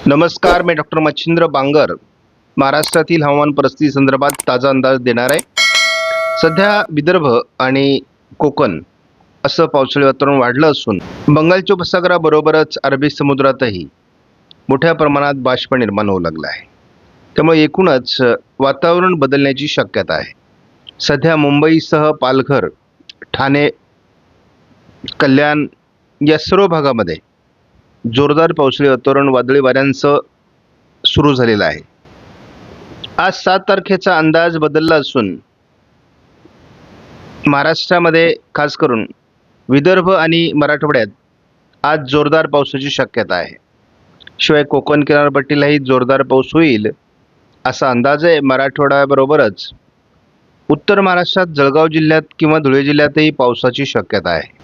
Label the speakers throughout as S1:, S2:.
S1: नमस्कार, मी डॉक्टर मच्छिंद्र बांगर महाराष्ट्रातील हवामान परिस्थिती संदर्भात ताजा अंदाज देणार आहे। सध्या विदर्भ आणि कोकण असं पावसाळी वातावरण वाढलं असून बंगालच्या उपसागराबरोबरच अरबी समुद्रातही मोठ्या प्रमाणात बाष्प निर्माण होऊ लागला आहे। त्यामुळे एकूणच वातावरण बदलण्याची शक्यता आहे। सध्या मुंबईसह पालघर, ठाणे, कल्याण या सर्व भागामध्ये जोरदार पावसाळी वातावरण वादळी वाऱ्यांसह सुरू झालेलं आहे। आज 7 तारखेचा अंदाज बदलला असून महाराष्ट्रामध्ये खास करून विदर्भ आणि मराठवाड्यात आज जोरदार पावसाची शक्यता आहे। शिवाय कोकण किनारपट्टीलाही जोरदार पाऊस होईल असा अंदाज आहे। मराठवाड्याबरोबरच उत्तर महाराष्ट्रात जळगाव जिल्ह्यात किंवा धुळे जिल्ह्यातही पावसाची शक्यता आहे।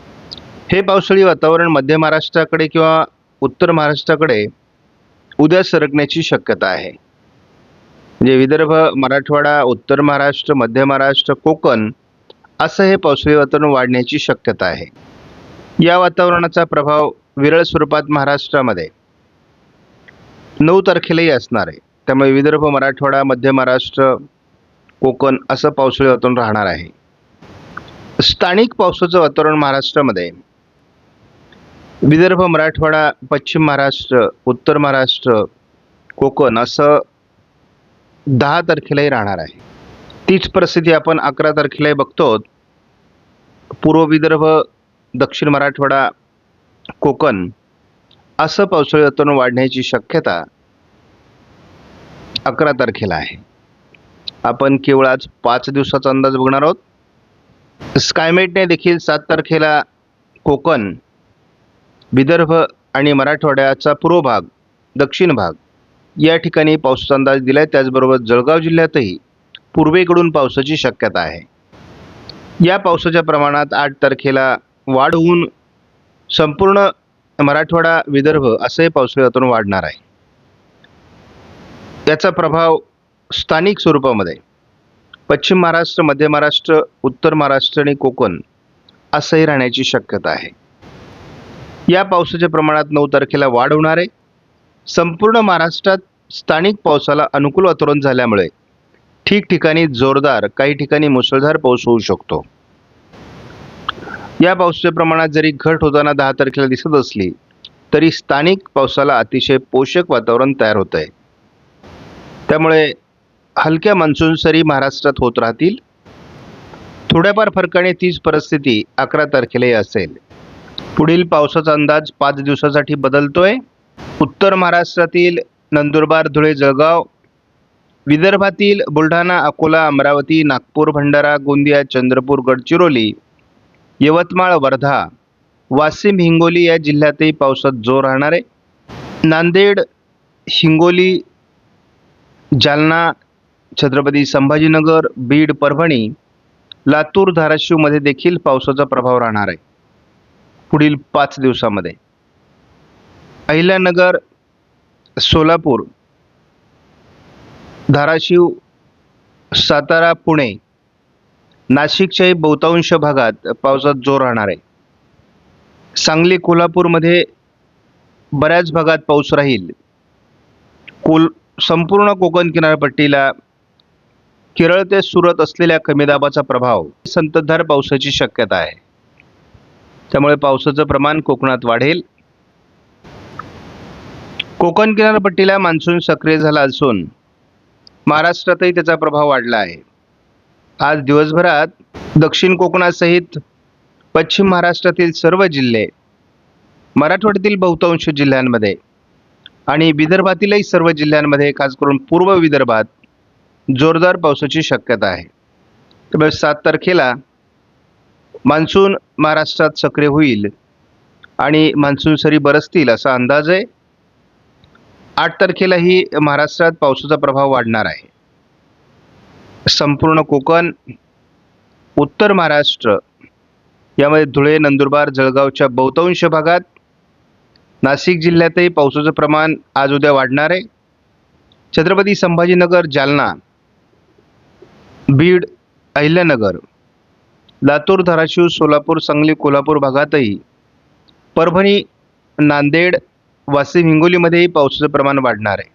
S1: हे पावसाळी वातावरण मध्य महाराष्ट्राकडे किंवा उत्तर महाराष्ट्राकडे उद्या सरकण्याची शक्यता आहे। म्हणजे विदर्भ, मराठवाडा, उत्तर महाराष्ट्र, मध्य महाराष्ट्र, कोकण असं हे पावसाळी वातावरण वाढण्याची शक्यता आहे। या वातावरणाचा प्रभाव विरळ स्वरूपात महाराष्ट्रामध्ये 9 तारखेलाही असणार आहे। त्यामुळे विदर्भ, मराठवाडा, मध्य महाराष्ट्र, कोकण असं पावसाळी वातावरण राहणार आहे। स्थानिक पावसाचं वातावरण महाराष्ट्रामध्ये विदर्भ, मराठवाडा, पश्चिम महाराष्ट्र, उत्तर महाराष्ट्र, कोकण असं 10 तारखेलाही राहणार आहे। तीच परिस्थिती आपण 11 तारखेलाही बघतो। पूर्व विदर्भ, दक्षिण मराठवाडा, कोकण असं पावसाळी वातावरण वाढण्याची शक्यता 11 तारखेला आहे। आपण केवळ आज 5 दिवसाचा अंदाज बघणार आहोत। स्कायमेटने देखील 7 तारखेला कोकण, विदर्भ आणि मराठवाड्याचा पूर्व भाग, दक्षिण भाग या ठिकाणी पावसाचा अंदाज दिलाय। त्याचबरोबर जळगाव जिल्ह्यातही पूर्वेकडून पावसाची शक्यता आहे। या पावसाच्या प्रमाणात 8 तारखेला वाढ होऊन संपूर्ण मराठवाडा, विदर्भ असंही पावसाळी वातावरण वाढणार आहे। याचा प्रभाव स्थानिक स्वरूपामध्ये पश्चिम महाराष्ट्र, मध्य महाराष्ट्र, उत्तर महाराष्ट्र आणि कोकण असंही राहण्याची शक्यता आहे। या पावसाच्या प्रमाणात 9 तारखेला वाढ होणार आहे। संपूर्ण महाराष्ट्रात स्थानिक पावसाला अनुकूल वातावरण झाल्यामुळे ठिकठिकाणी जोरदार, काही ठिकाणी मुसळधार पाऊस होऊ शकतो। या पावसाच्या प्रमाणात जरी घट होताना 10 तारखेला दिसत असली तरी स्थानिक पावसाला अतिशय पोषक वातावरण तयार होत आहे। त्यामुळे हलक्या मान्सून सरी महाराष्ट्रात होत राहतील। थोड्याफार फरकाने तीच परिस्थिती 11 तारखेलाही असेल। पुढील पावसाचा अंदाज 5 दिवसासाठी बदलतोय। उत्तर महाराष्ट्रातील नंदुरबार, धुळे, जळगाव, विदर्भातील बुलढाणा, अकोला, अमरावती, नागपूर, भंडारा, गोंदिया, चंद्रपूर, गडचिरोली, यवतमाळ, वर्धा, वाशिम, हिंगोली या जिल्ह्यातही पावसात जोर राहणार आहे। नांदेड, हिंगोली, जालना, छत्रपती संभाजीनगर, बीड, परभणी, लातूर, धाराशिवमध्ये देखील पावसाचा प्रभाव राहणार आहे। पुढील 5 दिवसामध्ये अहिल्यानगर, सोलापूर, धाराशिव, सातारा, पुणे, नाशिकच्याही बहुतांश भागात पावसात जोर राहणार आहे। सांगली, कोल्हापूरमध्ये बऱ्याच भागात पाऊस राहील। संपूर्ण कोकण किनारपट्टीला केरळ ते सुरत असलेल्या कमी दाबाचा प्रभाव, संततधार पावसाची शक्यता आहे। त्यामुळे पावसाचं प्रमाण कोकणात वाढेल। कोकण किनारपट्टीला मान्सून सक्रिय झाला असून महाराष्ट्रातही त्याचा प्रभाव वाढला आहे। आज दिवसभरात दक्षिण कोकणासहित पश्चिम महाराष्ट्रातील सर्व जिल्हे, मराठवाड्यातील बहुतांश जिल्ह्यांमध्ये आणि विदर्भातीलही सर्व जिल्ह्यांमध्ये, खास करून पूर्व विदर्भात जोरदार पावसाची शक्यता आहे। त्यामुळे 7 तारखेला मान्सून महाराष्ट्रात सक्रिय होईल आणि मान्सून सरी बरसतील असा अंदाज आहे। 8 तारखेलाही महाराष्ट्रात पावसाचा प्रभाव वाढणार आहे। संपूर्ण कोकण, उत्तर महाराष्ट्र यामध्ये धुळे, नंदुरबार, जळगावच्या बहुतांश भागात, नाशिक जिल्ह्यातही पावसाचं प्रमाण आज उद्या वाढणार आहे। छत्रपती संभाजीनगर, जालना, बीड, अहिल्यानगर, लातूर, धाराशिव, सोलापूर, सांगली, कोल्हापूर भागातही, परभणी, नांदेड, वाशिम हिंगोलीमध्येही पावसाचं प्रमाण वाढणार आहे।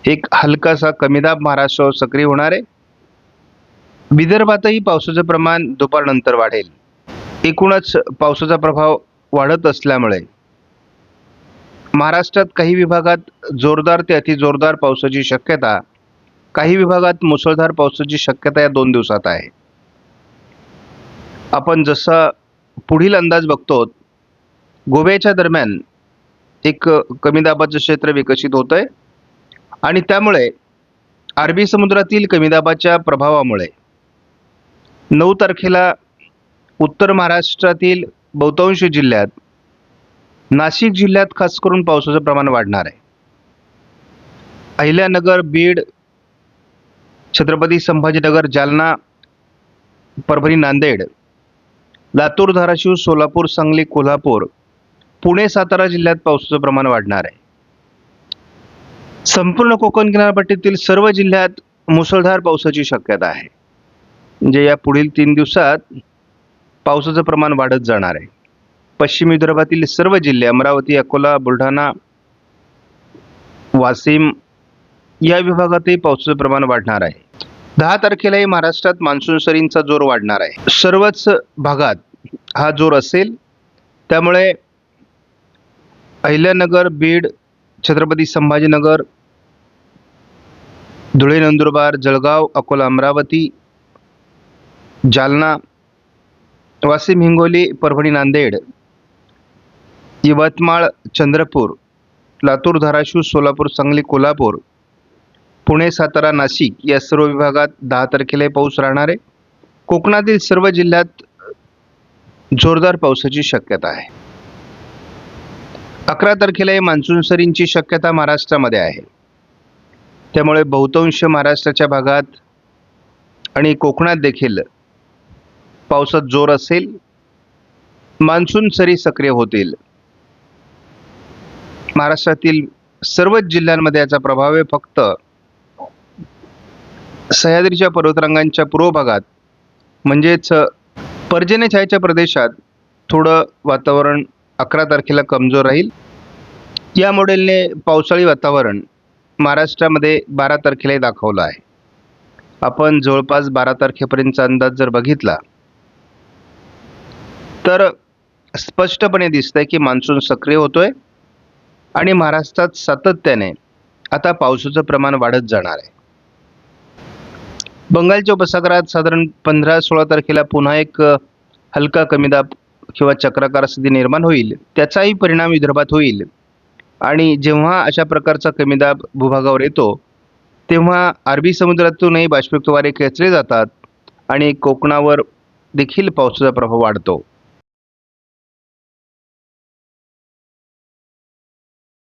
S1: एक हलकासा कमी दाब महाराष्ट्रावर सक्रिय होणार आहे। विदर्भातही पावसाचं प्रमाण दुपारनंतर वाढेल। एकूणच पावसाचा प्रभाव वाढत असल्यामुळे महाराष्ट्रात काही विभागात जोरदार ते अतिजोरदार पावसाची शक्यता, काही विभागात मुसळधार पावसाची शक्यता या 2 दिवसात आहे। आपण जसा पुढील अंदाज बघतो, गोव्याच्या दरम्यान एक कमी दाबाचं क्षेत्र विकसित होतंय आणि त्यामुळे अरबी समुद्रातील कमी दाबाच्या प्रभावामुळे 9 तारखेला उत्तर महाराष्ट्रातील बहुतांश जिल्ह्यात, नाशिक जिल्ह्यात खास करून पावसाचं प्रमाण वाढणार आहे। अहिल्यानगर, बीड, छत्रपती संभाजीनगर, जालना, परभणी, नांदेड, लातूर, धाराशिव, सोलापूर, सांगली, कोल्हापूर, पुणे, सातारा जिल्ह्यात पावसाचं प्रमाण वाढणार आहे। संपूर्ण कोकण किनारपट्टीतील सर्व जिल्ह्यात मुसळधार पावसाची शक्यता आहे। म्हणजे या पुढील 3 दिवसात पावसाचं प्रमाण वाढत जाणार आहे। पश्चिम विदर्भातील सर्व जिल्हे, अमरावती, अकोला, बुलढाणा, वाशिम या विभागातही पावसाचं प्रमाण वाढणार आहे। 10 तारखेलाही महाराष्ट्रात मान्सून सरींचा जोर वाढणार आहे। सर्वच भागात हा जोर असेल, त्यामुळे अहिल्यानगर, बीड, छत्रपती संभाजीनगर, धुळे, नंदुरबार, जळगाव, अकोला, अमरावती, जालना, वाशिम, हिंगोली, परभणी, नांदेड, यवतमाळ, चंद्रपूर, लातूर, धाराशिव, सोलापूर, सांगली, कोल्हापूर, पुणे, सातारा, नाशिक या सर्व विभागात 10 तारखेला पाऊस राहणार आहे। कोकणातील सर्व जिल्ह्यात जोरदार पावसाची शक्यता आहे। 11 तारखेला मान्सून सरींची शक्यता महाराष्ट्रामध्ये आहे। त्यामुळे बहुतांश महाराष्ट्राच्या भागात आणि कोकणात देखील पावसात जोर असेल, मान्सून सरी सक्रिय होतील। महाराष्ट्रातील सर्वच जिल्ह्यांमध्ये याचा प्रभाव आहे। फक्त सह्याद्रीच्या पर्वतरांगांच्या पूर्व भागात म्हणजेच पर्जन्य छायेच्या प्रदेशात थोडं वातावरण 11 तारखेला कमजोर राहील। या मॉडेलने पावसाळी वातावरण महाराष्ट्रामध्ये 12 तारखेलाही दाखवलं आहे। आपण जवळपास 12 तारखेपर्यंतचा अंदाज जर बघितला तर स्पष्टपणे दिसतंय की मान्सून सक्रिय होतोय आणि महाराष्ट्रात सातत्याने आता पावसाचं प्रमाण वाढत जाणार आहे। बंगालच्या उपसागरात साधारण 15-16 तारखेला पुन्हा एक हलका कमी दाब किंवा चक्राकार स्थिती निर्माण होईल। त्याचाही परिणाम विदर्भात होईल आणि जेव्हा अशा प्रकारचा कमी दाब भूभागावर येतो तेव्हा अरबी समुद्रातूनही बाष्पयुक्त वारे खेचले जातात आणि कोकणावर देखील पावसाचा प्रभाव वाढतो।